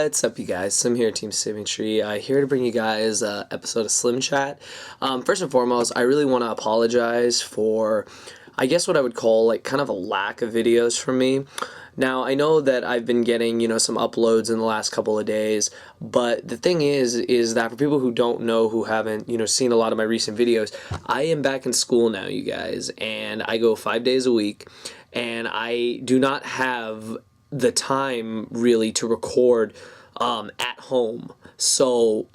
What's up, you guys? Slim here, Team Symmetry. Here to bring you guys an episode of Slim Chat. First and foremost, I really want to apologize for, I guess what I would call like kind of a lack of videos from me. Now, I know that I've been getting, some uploads in the last couple of days, but the thing is that for people who don't know, who haven't, seen a lot of my recent videos, I am back in school now, you guys, and I go 5 days a week, and I do not have the time really to record at home. So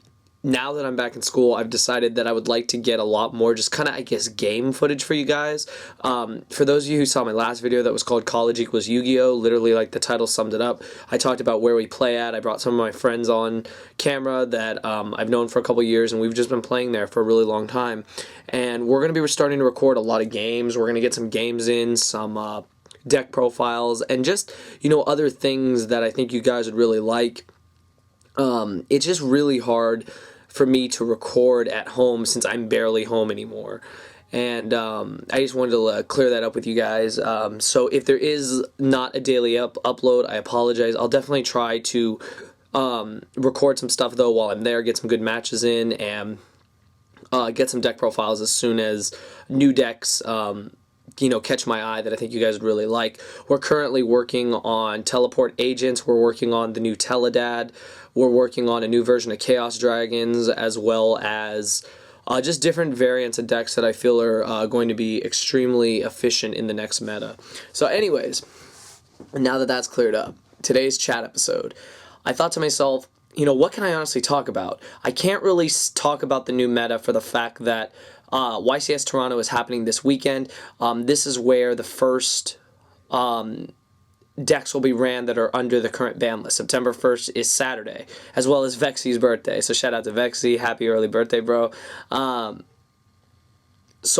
now that I'm back in school, I've decided that I would like to get a lot more just kind of, I guess, game footage for you guys. For those of you who saw my last video that was called College Equals Yu-Gi-Oh, literally like the title summed it up. I talked about where we play at. I brought some of my friends on camera that I've known for a couple years, and we've just been playing there for a really long time. And we're going to be starting to record a lot of games. We're going to get some games in, some deck profiles, and just, other things that I think you guys would really like. It's just really hard for me to record at home since I'm barely home anymore. And I just wanted to clear that up with you guys. So if there is not a daily upload, I apologize. I'll definitely try to record some stuff though while I'm there, get some good matches in, and get some deck profiles as soon as new decks catch my eye that I think you guys would really like. We're currently working on Teleport Agents. We're working on the new Teledad. We're working on a new version of Chaos Dragons, as well as just different variants of decks that I feel are going to be extremely efficient in the next meta. So anyways, now that that's cleared up, today's chat episode, I thought to myself, what can I honestly talk about? I can't really talk about the new meta for the fact that YCS Toronto is happening this weekend. This is where the first decks will be ran that are under the current ban list. September 1st is Saturday, as well as Vexy's birthday. So shout out to Vexy. Happy early birthday, bro. So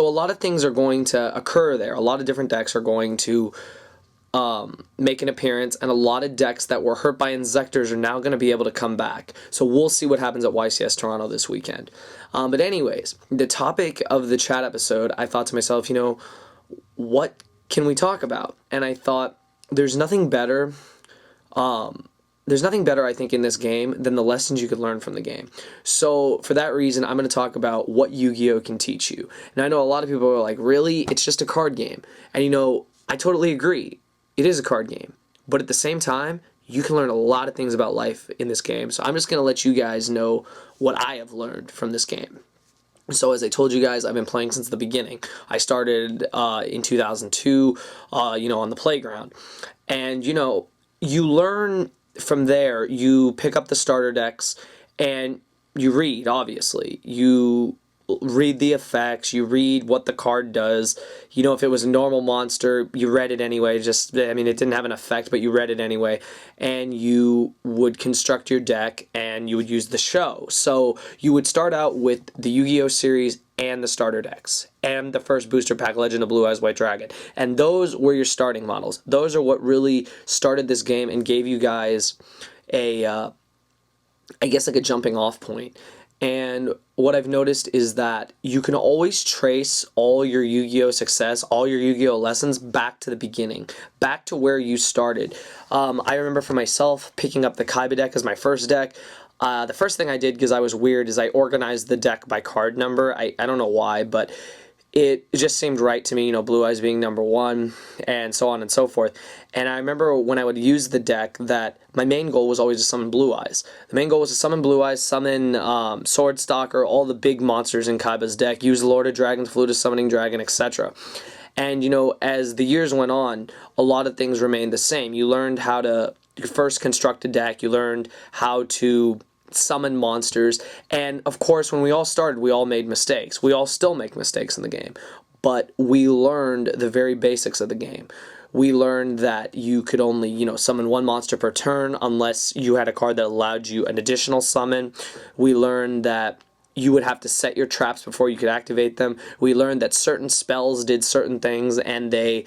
a lot of things are going to occur there. A lot of different decks are going to make an appearance, and a lot of decks that were hurt by Inzektors are now going to be able to come back. So we'll see what happens at YCS Toronto this weekend. But anyways, the topic of the chat episode, I thought to myself, what can we talk about? And I thought there's nothing better, I think, in this game than the lessons you could learn from the game. So for that reason, I'm going to talk about what Yu-Gi-Oh can teach you. And I know a lot of people are like, really? It's just a card game. And I totally agree. It is a card game, but at the same time, you can learn a lot of things about life in this game. So I'm just going to let you guys know what I have learned from this game. So as I told you guys, I've been playing since the beginning. I started in 2002, on the playground. And, you learn from there. You pick up the starter decks, and you read, obviously. You read the effects, you read what the card does. If it was a normal monster, you read it anyway. It didn't have an effect, but you read it anyway. And you would construct your deck, and you would use the show. So you would start out with the Yu-Gi-Oh series and the starter decks, and the first booster pack, Legend of Blue Eyes White Dragon. And those were your starting models. Those are what really started this game and gave you guys a jumping off point. And what I've noticed is that you can always trace all your Yu-Gi-Oh success, all your Yu-Gi-Oh lessons back to the beginning, back to where you started. I remember for myself picking up the SKYPE deck as my first deck. The first thing I did, because I was weird, is I organized the deck by card number. I don't know why, but it just seemed right to me, Blue Eyes being number one, and so on and so forth. And I remember when I would use the deck that my main goal was always to summon Blue Eyes. The main goal was to summon Blue Eyes, summon Sword Stalker, all the big monsters in SKYPE's deck, use Lord of Dragons, Flutus Summoning Dragon, etc. And, as the years went on, a lot of things remained the same. You learned how to first construct a deck, you learned how to summon monsters, and of course when we all started, we all made mistakes. We all still make mistakes in the game, but we learned the very basics of the game. We learned that you could only, summon one monster per turn unless you had a card that allowed you an additional summon. We learned that you would have to set your traps before you could activate them. We learned that certain spells did certain things, and they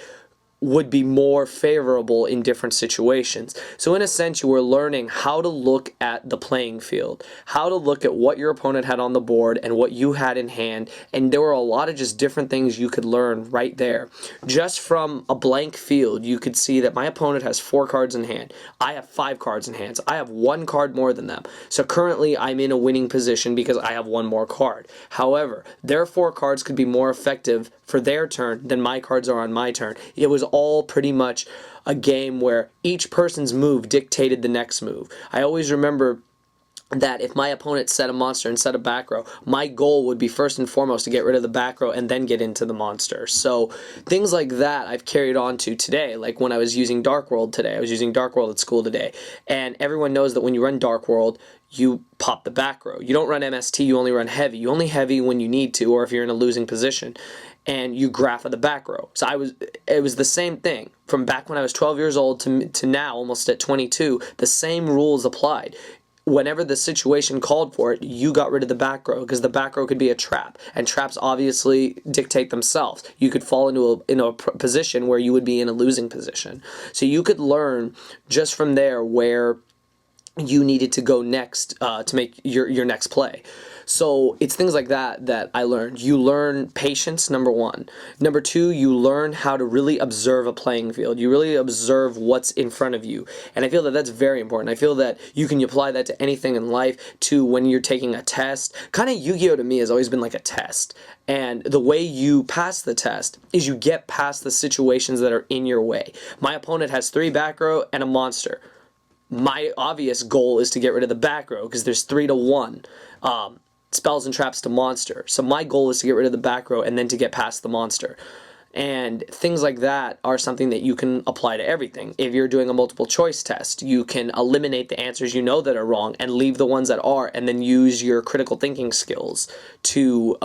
would be more favorable in different situations. So in a sense, you were learning how to look at the playing field, how to look at what your opponent had on the board and what you had in hand, and there were a lot of just different things you could learn right there. Just from a blank field, you could see that my opponent has 4 cards in hand. I have 5 cards in hand. So I have 1 card more than them. So currently I'm in a winning position because I have 1 more card. However, their 4 cards could be more effective for their turn than my cards are on my turn. It was all pretty much a game where each person's move dictated the next move. I always remember that if my opponent set a monster and set a back row, my goal would be first and foremost to get rid of the back row and then get into the monster. So things like that I've carried on to today. Like when I was using Dark World today, I was using Dark World at school today, and everyone knows that when you run Dark World, you pop the back row. You don't run MST, you only run heavy. You only heavy when you need to or if you're in a losing position, and you graph of the back row. So it was the same thing from back when I was 12 years old to now, almost at 22. The same rules applied. Whenever the situation called for it, you got rid of the back row because the back row could be a trap, and traps obviously dictate themselves. You could fall into a position where you would be in a losing position. So you could learn just from there where you needed to go next to make your next play. So it's things like that that I learned. You learn patience, number 1. Number 2, you learn how to really observe a playing field. You really observe what's in front of you. And I feel that that's very important. I feel that you can apply that to anything in life, to when you're taking a test. Kind of Yu-Gi-Oh to me has always been like a test. And the way you pass the test is you get past the situations that are in your way. My opponent has 3 back row and a monster. My obvious goal is to get rid of the back row because there's 3 to 1. Spells and traps to monster. So my goal is to get rid of the back row and then to get past the monster. And things like that are something that you can apply to everything. If you're doing a multiple choice test, you can eliminate the answers you know that are wrong and leave the ones that are, and then use your critical thinking skills to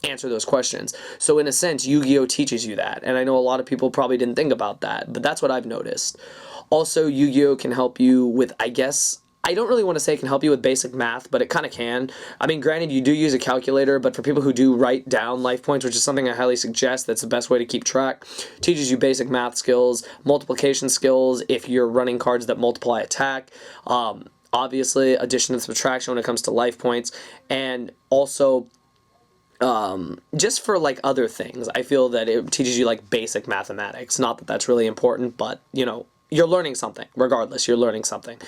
answer those questions. So in a sense, Yu-Gi-Oh teaches you that. And I know a lot of people probably didn't think about that, but that's what I've noticed. Also, Yu-Gi-Oh can help you with, I don't really want to say it can help you with basic math, but it kind of can. I mean, granted, you do use a calculator, but for people who do write down life points, which is something I highly suggest, that's the best way to keep track, teaches you basic math skills, multiplication skills if you're running cards that multiply attack, obviously addition and subtraction when it comes to life points, and also just for like other things. I feel that it teaches you like basic mathematics. Not that that's really important, but you know, you're learning something. Regardless, you're learning something.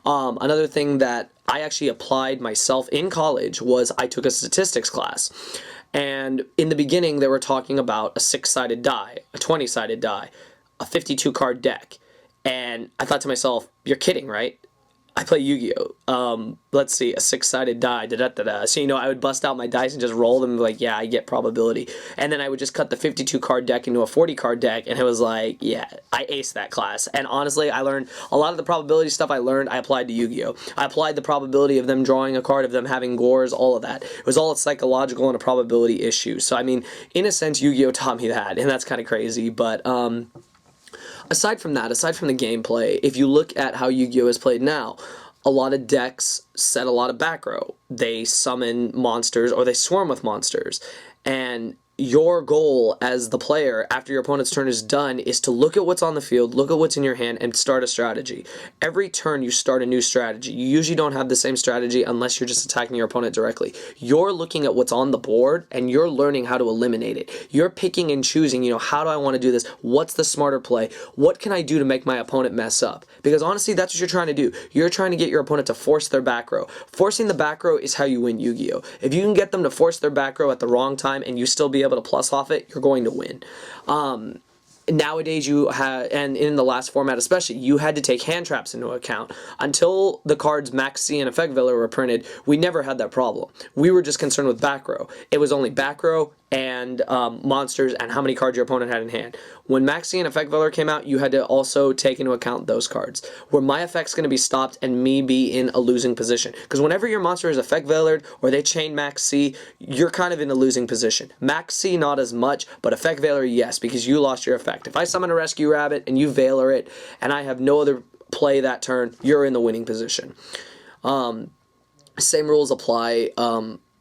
Another thing that I actually applied myself in college was I took a statistics class. And in the beginning, they were talking about a 6-sided die, a 20-sided die, a 52-card deck. And I thought to myself, you're kidding, right? I play Yu-Gi-Oh! Let's see, a 6-sided die, da-da-da-da. So, you know, I would bust out my dice and just roll them, like, yeah, I get probability. And then I would just cut the 52-card deck into a 40-card deck, and it was like, yeah, I aced that class. And honestly, I learned a lot of the probability stuff I applied to Yu-Gi-Oh! I applied the probability of them drawing a card, of them having gores, all of that. It was all a psychological and a probability issue. So, I mean, in a sense, Yu-Gi-Oh! Taught me that, and that's kind of crazy, but, aside from that, aside from the gameplay, if you look at how Yu-Gi-Oh! Is played now, a lot of decks set a lot of back row. They summon monsters or they swarm with monsters. And your goal as the player after your opponent's turn is done is to look at what's on the field, look at what's in your hand, and start a strategy. Every turn you start a new strategy. You usually don't have the same strategy unless you're just attacking your opponent directly. You're looking at what's on the board and you're learning how to eliminate it. You're picking and choosing, you know, how do I want to do this? What's the smarter play? What can I do to make my opponent mess up? Because honestly, that's what you're trying to do. You're trying to get your opponent to force their back row. Forcing the back row is how you win Yu-Gi-Oh! If you can get them to force their back row at the wrong time and you still be able to plus off it, you're going to win. Nowadays you have, and in the last format especially, you had to take hand traps into account. Until the cards Max C and Effect Veiler were printed, we never had that problem. We were just concerned with back row. It was only back row and monsters and how many cards your opponent had in hand. When Max C and Effect Veiler came out, you had to also take into account those cards. Where my effect's going to be stopped and me be in a losing position. Because whenever your monster is Effect Veilered or they chain Max C, you're kind of in a losing position. Max C not as much, but Effect Veiler yes, because you lost your effect. If I summon a Rescue Rabbit and you Veiler it and I have no other play that turn, you're in the winning position. Same rules apply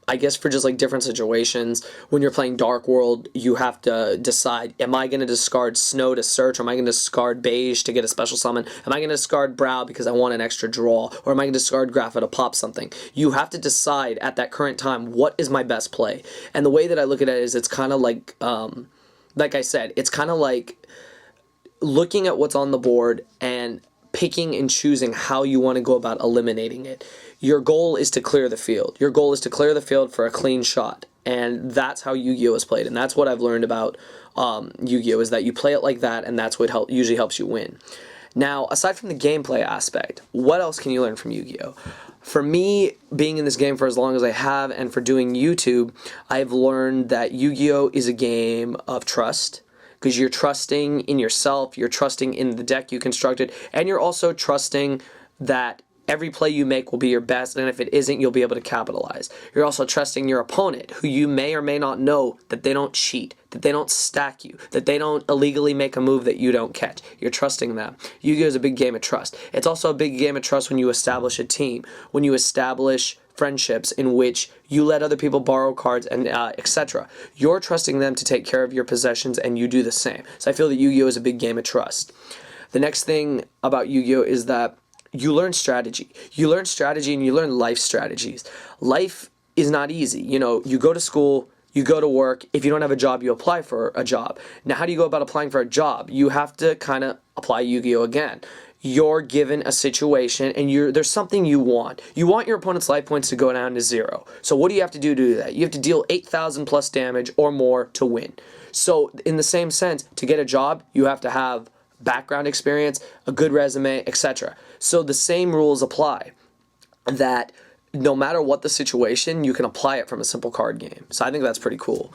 I guess for just like different situations, when you're playing Dark World, you have to decide, am I going to discard Snow to search, or am I going to discard Beige to get a special summon? Am I going to discard Brow because I want an extra draw, or am I going to discard Grapha to pop something? You have to decide at that current time, what is my best play? And the way that I look at it is, it's kind of like I said, it's kind of like looking at what's on the board and picking and choosing how you want to go about eliminating it. Your goal is to clear the field. Your goal is to clear the field for a clean shot. And that's how Yu-Gi-Oh is played. And that's what I've learned about Yu-Gi-Oh, is that you play it like that, and that's what usually helps you win. Now, aside from the gameplay aspect, what else can you learn from Yu-Gi-Oh? For me, being in this game for as long as I have, and for doing YouTube, I've learned that Yu-Gi-Oh is a game of trust, because you're trusting in yourself, you're trusting in the deck you constructed, and you're also trusting that every play you make will be your best, and if it isn't, you'll be able to capitalize. You're also trusting your opponent, who you may or may not know that they don't cheat, that they don't stack you, that they don't illegally make a move that you don't catch. You're trusting them. Yu-Gi-Oh is a big game of trust. It's also a big game of trust when you establish a team, when you establish friendships in which you let other people borrow cards, and etc. You're trusting them to take care of your possessions, and you do the same. So I feel that Yu-Gi-Oh is a big game of trust. The next thing about Yu-Gi-Oh is that you learn strategy. You learn strategy, and you learn life strategies. Life is not easy. You know, you go to school, you go to work. If you don't have a job, you apply for a job. Now, how do you go about applying for a job? You have to kind of apply Yu-Gi-Oh again. You're given a situation, and there's something you want. You want your opponent's life points to go down to 0. So what do you have to do to do that? You have to deal 8,000 plus damage or more to win. So in the same sense, to get a job, you have to have background experience, a good resume, etc. So the same rules apply, that no matter what the situation, you can apply it from a simple card game. So I think that's pretty cool.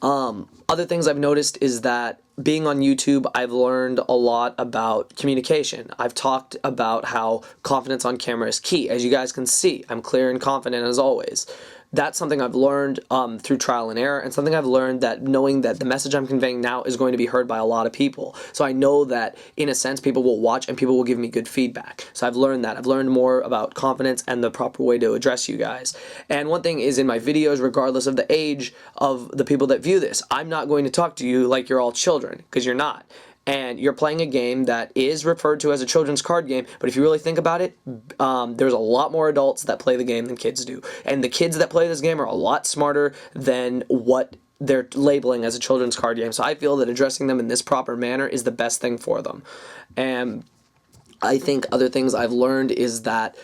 Other things I've noticed is that being on YouTube, I've learned a lot about communication. I've talked about how confidence on camera is key. As you guys can see, I'm clear and confident as always. That's something I've learned through trial and error, and something I've learned, that knowing that the message I'm conveying now is going to be heard by a lot of people. So I know that, in a sense, people will watch and people will give me good feedback. So I've learned that. I've learned more about confidence and the proper way to address you guys. And one thing is, in my videos, regardless of the age of the people that view this, I'm not going to talk to you like you're all children, because you're not. And you're playing a game that is referred to as a children's card game, but if you really think about it, there's a lot more adults that play the game than kids do. And the kids that play this game are a lot smarter than what they're labeling as a children's card game. So I feel that addressing them in this proper manner is the best thing for them. And I think other things I've learned is that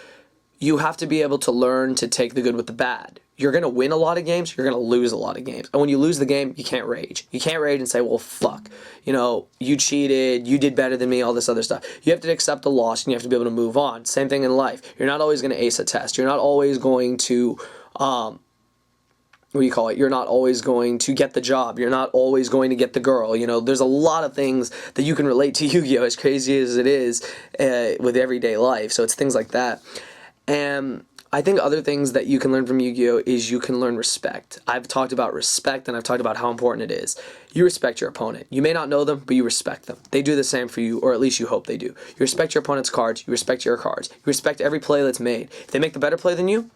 you have to be able to learn to take the good with the bad. You're going to win a lot of games, you're going to lose a lot of games. And when you lose the game, you can't rage. You can't rage and say, well, fuck, you know, you cheated, you did better than me, all this other stuff. You have to accept the loss, and you have to be able to move on. Same thing in life. You're not always going to ace a test. You're not always going to, you're not always going to get the job. You're not always going to get the girl. You know, there's a lot of things that you can relate to Yu-Gi-Oh! As crazy as it is with everyday life. So it's things like that. And I think other things that you can learn from Yu-Gi-Oh! Is you can learn respect. I've talked about respect, and I've talked about how important it is. You respect your opponent. You may not know them, but you respect them. They do the same for you, or at least you hope they do. You respect your opponent's cards. You respect your cards. You respect every play that's made. If they make the better play than you,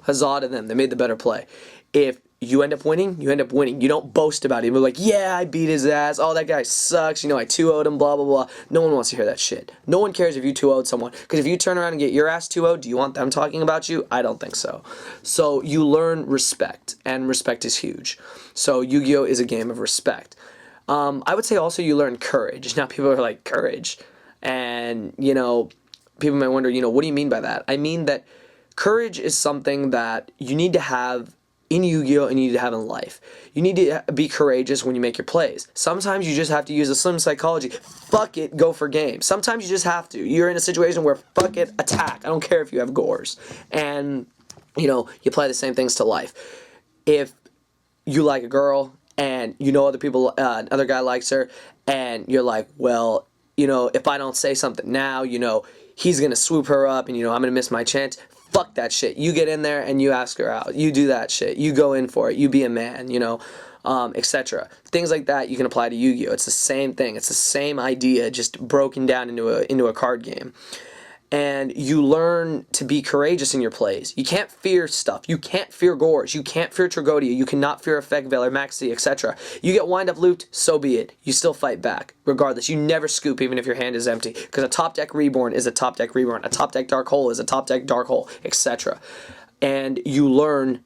huzzah to them. They made the better play. If you end up winning, you end up winning. You don't boast about it. You're like, yeah, I beat his ass. Oh, that guy sucks. You know, I 2-0'd him, blah, blah, blah. No one wants to hear that shit. No one cares if you 2-0'd someone. Because if you turn around and get your ass 2-0'd, do you want them talking about you? I don't think so. So you learn respect, and respect is huge. So Yu-Gi-Oh! Is a game of respect. I would say also you learn courage. Now people are like, courage? And, you know, people might wonder, you know, what do you mean by that? I mean that courage is something that you need to have in Yu-Gi-Oh! And you need to have in life. You need to be courageous when you make your plays. Sometimes you just have to use a slim psychology. Fuck it, go for game. Sometimes you just have to. You're in a situation where fuck it, attack. I don't care if you have gores. And, you know, you apply the same things to life. If you like a girl and you know other people, another guy likes her, and you're like, well, you know, if I don't say something now, you know, he's going to swoop her up, and, you know, I'm going to miss my chance. Fuck that shit. You get in there and you ask her out. You do that shit. You go in for it. You be a man, you know, etc. Things like that you can apply to Yu-Gi-Oh! It's the same thing. It's the same idea, just broken down into a card game. and you learn to be courageous in your plays. You can't fear stuff. You can't fear Gores. You can't fear Tragodia. You cannot fear Effect Veil or Maxi, etc. You get wind up looped, so be it. You still fight back, regardless. You never scoop even if your hand is empty, because a top deck Reborn is a top deck Reborn. A top deck Dark Hole is a top deck Dark Hole, etc. And you learn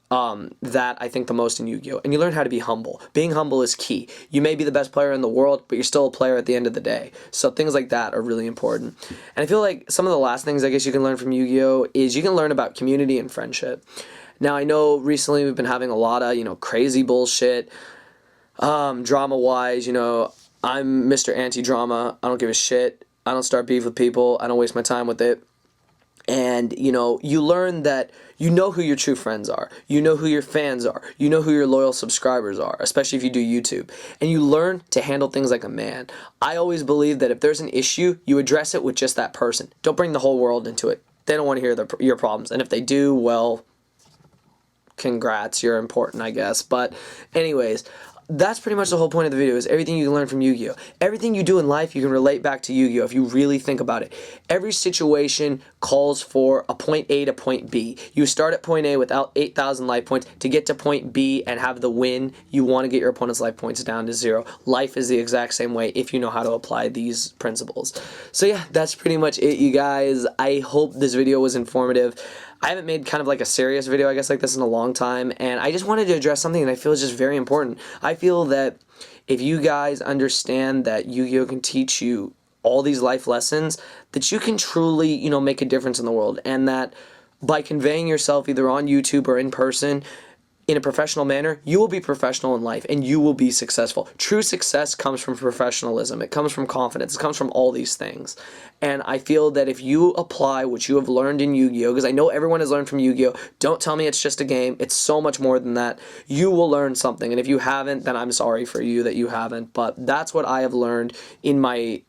that I think the most in Yu-Gi-Oh! And you learn how to be humble. Being humble is key. You may be the best player in the world, but you're still a player at the end of the day. So things like that are really important. And I feel like some of the last things I guess you can learn from Yu-Gi-Oh! Is you can learn about community and friendship. Now I know recently we've been having a lot of, crazy bullshit, drama-wise, I'm Mr. Anti-Drama. I don't give a shit. I don't start beef with people. I don't waste my time with it. And, you learn that you know who your true friends are. You know who your fans are. You know who your loyal subscribers are, especially if you do YouTube. And you learn to handle things like a man. I always believe that if there's an issue, you address it with just that person. Don't bring the whole world into it. They don't want to hear your problems. And if they do, well, congrats, you're important, I guess. But anyways, that's pretty much the whole point of the video, is everything you can learn from Yu-Gi-Oh! Everything you do in life, you can relate back to Yu-Gi-Oh! If you really think about it. Every situation calls for a point A to point B. You start at point A without 8,000 life points to get to point B and have the win. You want to get your opponent's life points down to 0. Life is the exact same way if you know how to apply these principles. So yeah, that's pretty much it, you guys. I hope this video was informative. I haven't made kind of like a serious video, I guess, like this in a long time, and I just wanted to address something that I feel is just very important. I feel that if you guys understand that Yu-Gi-Oh! Can teach you all these life lessons, that you can truly, make a difference in the world, and that by conveying yourself either on YouTube or in person, in a professional manner, you will be professional in life and you will be successful. True success comes from professionalism. It comes from confidence. It comes from all these things. And I feel that if you apply what you have learned in Yu-Gi-Oh!, because I know everyone has learned from Yu-Gi-Oh!, don't tell me it's just a game. It's so much more than that. You will learn something. And if you haven't, then I'm sorry for you that you haven't. But that's what I have learned in my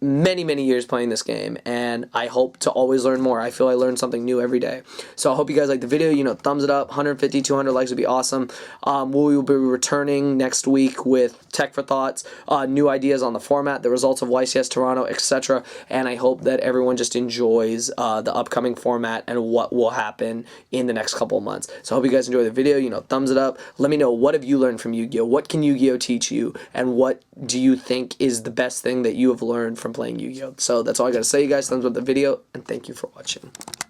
many years playing this game, and I hope to always learn more. I feel I learn something new every day. So I hope you guys like the video. Thumbs it up. 150, 200 likes would be awesome. We will be returning next week with Tech for Thoughts, new ideas on the format, the results of YCS Toronto, etc. And I hope that everyone just enjoys the upcoming format and what will happen in the next couple of months. So I hope you guys enjoy the video. Thumbs it up. Let me know, what have you learned from Yu-Gi-Oh? What can Yu-Gi-Oh teach you? And what do you think is the best thing that you have learned from playing Yu-Gi-Oh? So that's all I got to say, you guys. Thumbs up the video, and thank you for watching.